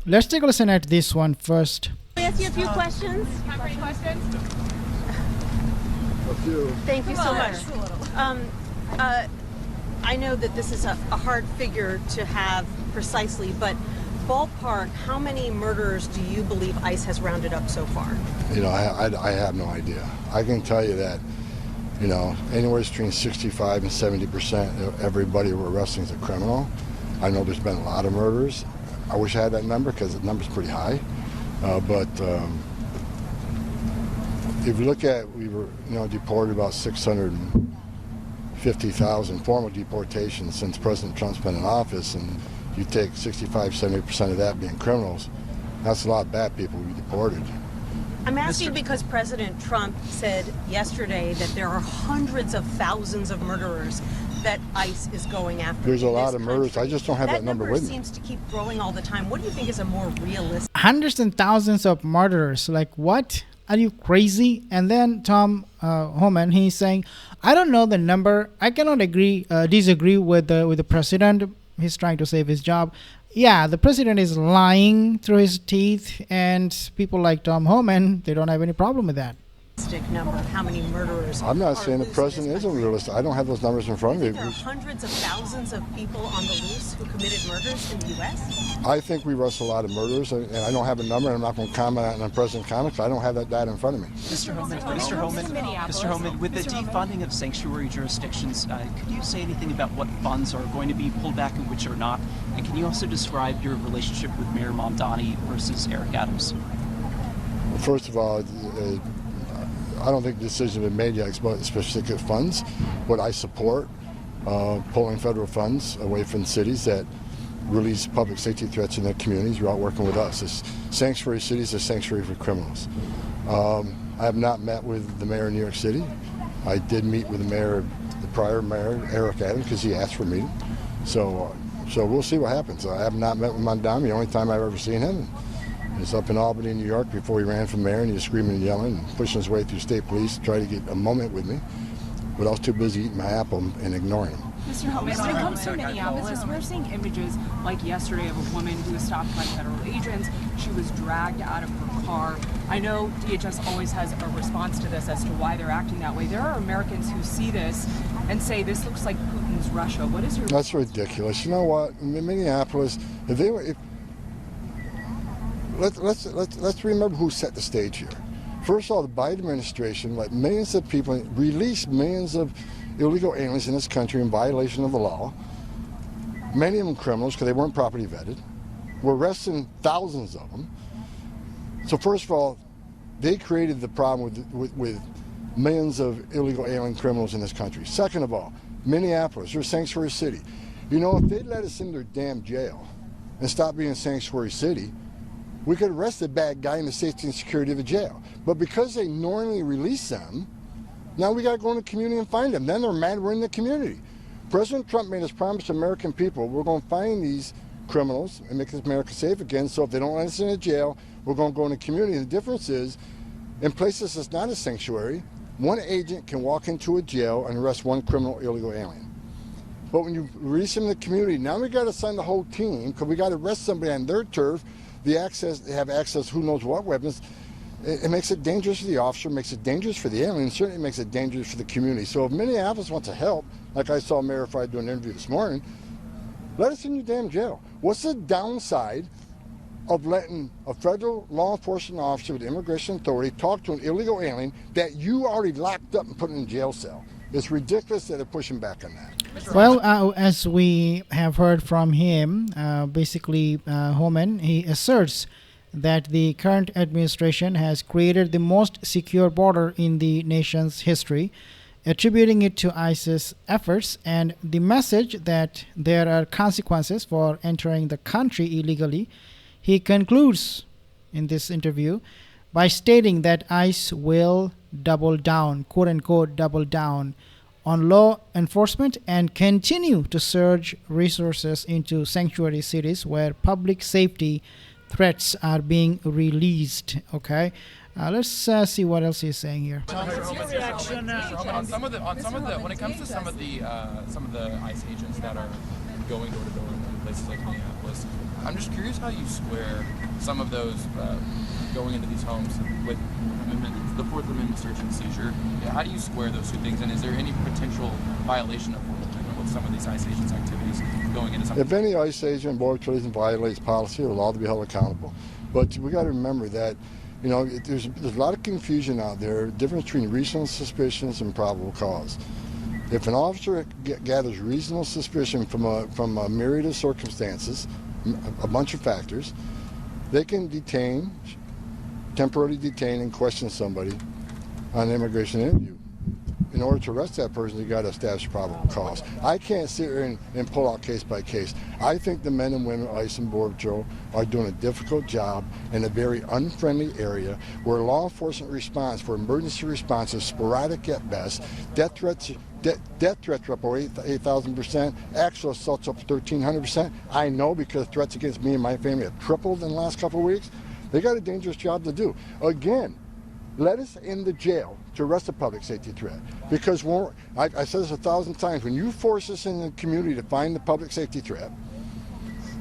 Let's take a listen at this one first. Can I ask you a few questions? Thank you so much. I know that this is a hard figure to have precisely, but ballpark, how many murderers do you believe ICE has rounded up so far? I have no idea. I can tell you that, anywhere between 65 and 70% of everybody we're arresting is a criminal. I know there's been a lot of murders. I wish I had that number because the number's pretty high. But if you look at, we were, deported about 650,000 formal deportations since President Trump's been in office, and you take 65, 70% of that being criminals, that's a lot of bad people we deported. I'm asking because President Trump said yesterday that there are hundreds of thousands of murderers that ICE is going after. There's a lot of murders. I just don't have that number with me. That number seems to keep growing all the time. What do you think is a more realistic? Hundreds and thousands of murderers. Like, what? Are you crazy? And then Tom Homan, he's saying, I don't know the number. I cannot disagree with the president. He's trying to save his job. Yeah, the president is lying through his teeth, and people like Tom Homan, they don't have any problem with that. Number of how many murderers. I'm not saying the president isn't realistic. I don't have those numbers in front of me. There are hundreds of thousands of people on the loose who committed murders in the U.S. I think we arrest a lot of murderers, and I don't have a number, and I'm not going to comment on President comments. I don't have that data in front of me. Mr. Homan, with the defunding of sanctuary jurisdictions, could you say anything about what funds are going to be pulled back and which are not? And can you also describe your relationship with Mayor Mamdani versus Eric Adams? Well, first of all, I don't think the decision has been made yet about specific funds, but I support pulling federal funds away from cities that release public safety threats in their communities. You're out working with us. This sanctuary cities are sanctuary for criminals. I have not met with the mayor of New York City. I did meet with the prior mayor, Eric Adams, because he asked for a meeting. So we'll see what happens. I have not met with Mamdani. The only time I've ever seen him is up in Albany, New York, before he ran for mayor, and he was screaming and yelling and pushing his way through state police to try to get a moment with me. But I was too busy eating my apple and ignoring him. Mr. Homan, when it comes to Minneapolis, we're seeing images like yesterday of a woman who was stopped by federal agents. She was dragged out of her car. I know DHS always has a response to this as to why they're acting that way. There are Americans who see this and say this looks like Putin's Russia. What is your... That's ridiculous. You know what? In Minneapolis, let's remember who set the stage here. First of all, the Biden administration let millions of people release millions of illegal aliens in this country in violation of the law. Many of them criminals because they weren't properly vetted. We're arresting thousands of them. So first of all, they created the problem with millions of illegal alien criminals in this country. Second of all, Minneapolis, they're a sanctuary city. If they'd let us in their damn jail and stop being a sanctuary city, we could arrest the bad guy in the safety and security of the jail. But because they normally release them, now we got to go in the community and find them. Then they're mad we're in the community. President Trump made us promise to American people, we're going to find these criminals and make America safe again. So if they don't let us in the jail, we're going to go in the community. The difference is, in places that's not a sanctuary, one agent can walk into a jail and arrest one criminal illegal alien. But when you release them in the community, now we got to send the whole team because we got to arrest somebody on their turf. They have access, who knows what weapons. It makes it dangerous for the officer, makes it dangerous for the alien, and certainly makes it dangerous for the community. So if Minneapolis wants to help, like I saw Mayor Frey doing an interview this morning, let us in your damn jail. What's the downside of letting a federal law enforcement officer with immigration authority talk to an illegal alien that you already locked up and put in a jail cell? It's ridiculous that they're pushing back on that. Well, as we have heard from him, basically Homan, he asserts that the current administration has created the most secure border in the nation's history, attributing it to ISIS efforts and the message that there are consequences for entering the country illegally. He concludes in this interview by stating that ICE will double down, quote unquote, double down on law enforcement and continue to surge resources into sanctuary cities where public safety threats are being released. Okay, let's see what else he's saying here. What's your reaction on when it comes to some of the ICE agents that are going door to door places like Minneapolis. I'm just curious how you square some of those going into these homes with the Fourth Amendment search and seizure. Yeah, how do you square those two things, and is there any potential violation of Fourth Amendment with some of these ICE agents' activities going into some? If any ICE agent, Border Patrol violates policy, they're allowed to be held accountable. But we got to remember that, you know, there's a lot of confusion out there, difference between reasonable suspicions and probable cause. If an officer gathers reasonable suspicion from a myriad of circumstances, a bunch of factors, they can temporarily detain and question somebody on an immigration interview. In order to arrest that person, you got to establish probable cause. I can't sit here and pull out case by case. I think the men and women of ICE and Border Patrol are doing a difficult job in a very unfriendly area where law enforcement response for emergency response is sporadic at best. Death threats are up over 8,000%. Actual assaults up 1,300%. I know because threats against me and my family have tripled in the last couple of weeks. They got a dangerous job to do. Again, let us in the jail to arrest a public safety threat. Because I said this 1,000 times, when you force us in the community to find the public safety threat,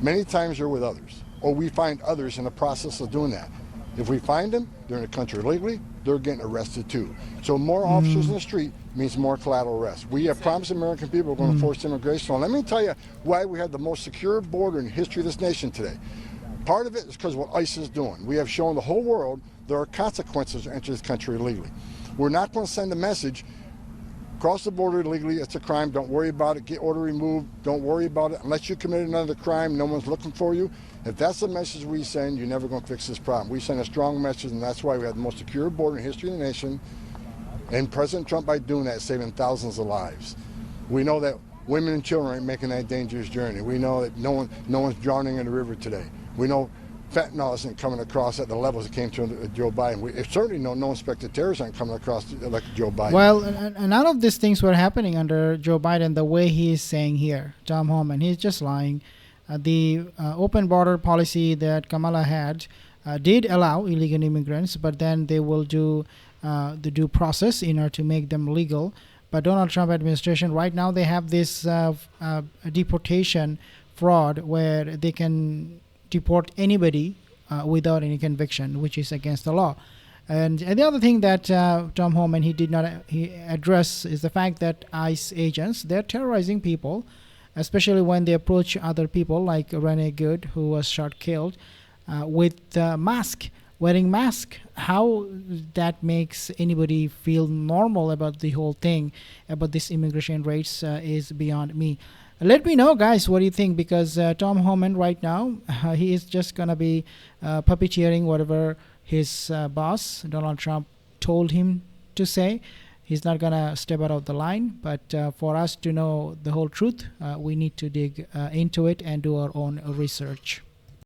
many times they're with others, or we find others in the process of doing that. If we find them, they're in the country illegally, they're getting arrested too. So more officers in the street means more collateral arrests. We have promised American people we're going to force immigration. Let me tell you why we have the most secure border in the history of this nation today. Part of it is because of what ICE is doing. We have shown the whole world there are consequences to enter this country illegally. We're not going to send a message, cross the border illegally, it's a crime, don't worry about it, get order removed, don't worry about it. Unless you commit another crime, no one's looking for you. If that's the message we send, you're never going to fix this problem. We send a strong message, and that's why we have the most secure border in the history of the nation. And President Trump, by doing that, is saving thousands of lives. We know that women and children aren't making that dangerous journey. We know that no one's drowning in the river today. We know fentanyl isn't coming across at the levels it came to Joe Biden. We certainly know no inspected terrorists aren't coming across like Joe Biden. Well, and none of these things were happening under Joe Biden the way he is saying here. Tom Homan, he's just lying. The open border policy that Kamala had did allow illegal immigrants, but then they will do the due process in order to make them legal. But Donald Trump administration right now, they have this deportation fraud where they can deport anybody without any conviction, which is against the law. And the other thing that Tom Homan he address is the fact that ICE agents, they're terrorizing people, especially when they approach other people like Renee Good, who was shot killed, with wearing mask. How that makes anybody feel normal about the whole thing, about this immigration rates is beyond me. Let me know, guys, what do you think? Because Tom Homan right now, he is just going to be puppeteering whatever his boss, Donald Trump, told him to say. He's not going to step out of the line. But for us to know the whole truth, we need to dig into it and do our own research.